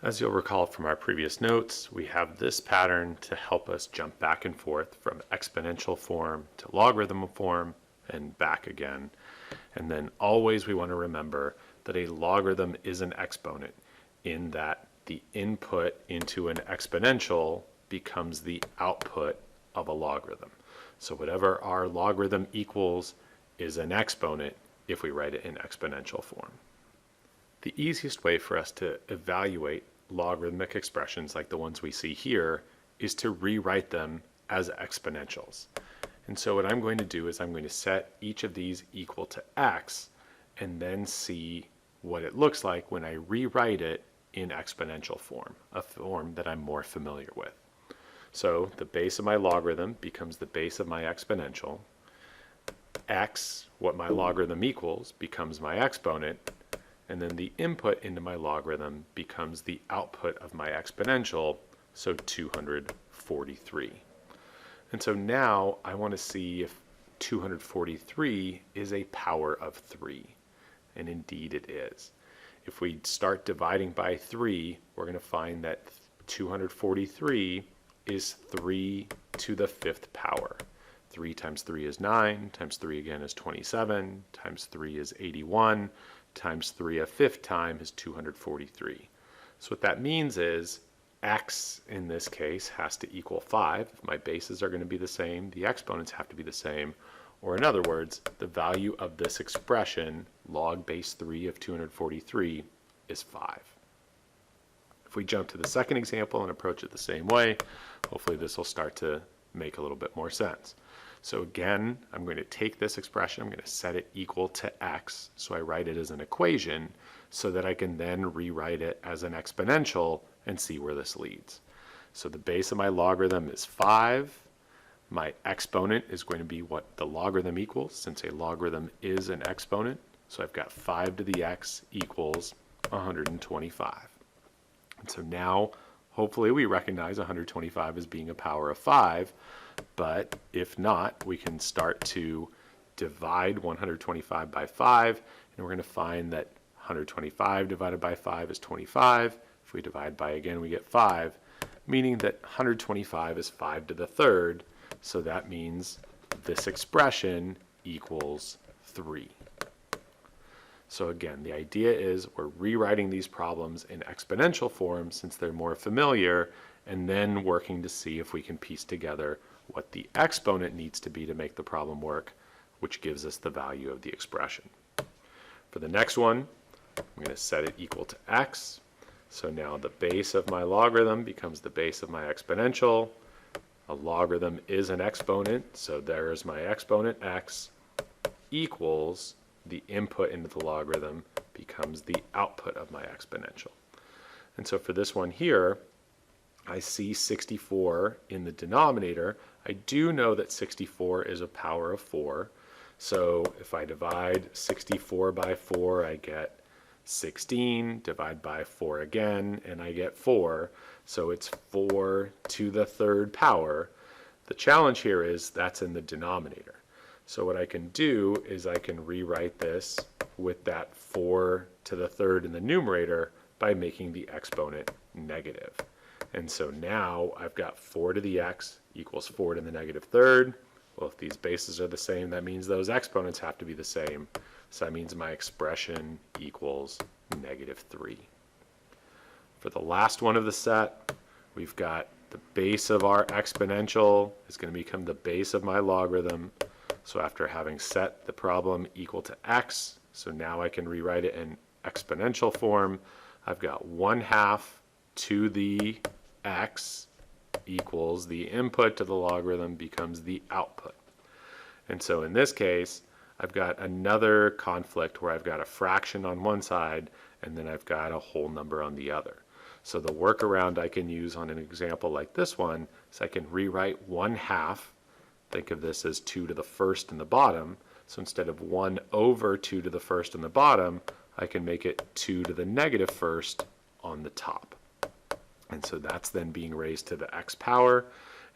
As you'll recall from our previous notes, we have this pattern to help us jump back and forth from exponential form to logarithm form and back again. And then always we want to remember that a logarithm is an exponent in that the input into an exponential becomes the output of a logarithm. So whatever our logarithm equals is an exponent if we write it in exponential form. The easiest way for us to evaluate logarithmic expressions like the ones we see here is to rewrite them as exponentials. And so what I'm going to do is I'm going to set each of these equal to x and then see what it looks like when I rewrite it in exponential form, a form that I'm more familiar with. So the base of my logarithm becomes the base of my exponential. X, what my logarithm equals, becomes my exponent, and then the input into my logarithm becomes the output of my exponential, so 243. And so now I want to see if 243 is a power of 3, and indeed it is. If we start dividing by 3, we're going to find that 243 is 3 to the 5th power. 3 times 3 is 9, times 3 again is 27, times 3 is 81, times 3 a 5th time is 243. So what that means is x in this case has to equal 5. If my bases are going to be the same, the exponents have to be the same. Or in other words, the value of this expression, log base 3 of 243, is 5. If we jump to the second example and approach it the same way, hopefully this will start to make a little bit more sense. So again, I'm going to take this expression, I'm going to set it equal to x, so I write it as an equation so that I can then rewrite it as an exponential and see where this leads. So the base of my logarithm is 5. My exponent is going to be what the logarithm equals, since a logarithm is an exponent. So I've got 5 to the x equals 125. And so now, hopefully we recognize 125 as being a power of 5, but if not, we can start to divide 125 by 5, and we're going to find that 125 divided by 5 is 25. If we divide by again, we get 5, meaning that 125 is 5 to the 3rd, so that means this expression equals 3. So again, the idea is we're rewriting these problems in exponential form since they're more familiar, and then working to see if we can piece together what the exponent needs to be to make the problem work, which gives us the value of the expression. For the next one, I'm going to set it equal to x. So now the base of my logarithm becomes the base of my exponential. A logarithm is an exponent, so there's my exponent x equals the input into the logarithm becomes the output of my exponential. And so for this one here, I see 64 in the denominator. I do know that 64 is a power of 4. So if I divide 64 by 4, I get 16. Divide by 4 again, and I get 4. So it's 4 to the 3rd power. The challenge here is that's in the denominator. So what I can do is I can rewrite this with that 4 to the 3rd in the numerator by making the exponent negative. And so now I've got 4 to the x equals 4 to the negative 3rd. Well, if these bases are the same, that means those exponents have to be the same. So that means my expression equals negative 3. For the last one of the set, we've got the base of our exponential is going to become the base of my logarithm. So after having set the problem equal to x, so now I can rewrite it in exponential form, I've got 1/2 to the x equals the input to the logarithm becomes the output. And so in this case, I've got another conflict where I've got a fraction on one side and then I've got a whole number on the other. So the workaround I can use on an example like this one is I can rewrite 1/2. Think of this as 2 to the 1st in the bottom. So instead of 1 over 2 to the 1st in the bottom, I can make it 2 to the negative 1st on the top. And so that's then being raised to the x power,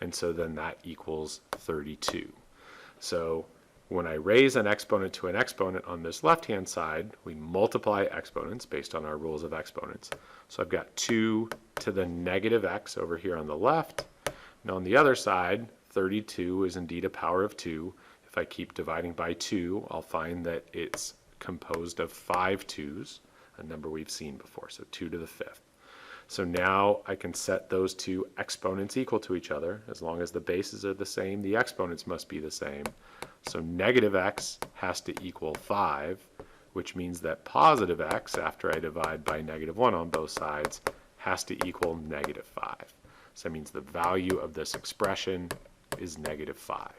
and so then that equals 32. So When I raise an exponent to an exponent on this left-hand side, we multiply exponents based on our rules of exponents. So I've got 2 to the negative x over here on the left. And on the other side, 32 is indeed a power of 2. If I keep dividing by 2, I'll find that it's composed of 5 2's, a number we've seen before, so 2 to the 5th. So now I can set those two exponents equal to each other. As long as the bases are the same, the exponents must be the same. So negative x has to equal 5, which means that positive x, after I divide by -1 on both sides, has to equal -5. So that means the value of this expression is -5.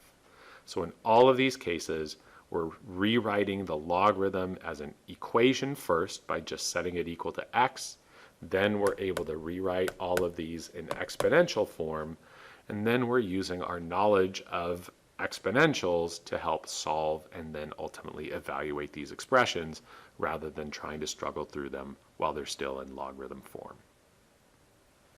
So in all of these cases, we're rewriting the logarithm as an equation first by just setting it equal to x. Then we're able to rewrite all of these in exponential form. And then we're using our knowledge of exponentials to help solve and then ultimately evaluate these expressions rather than trying to struggle through them while they're still in logarithm form.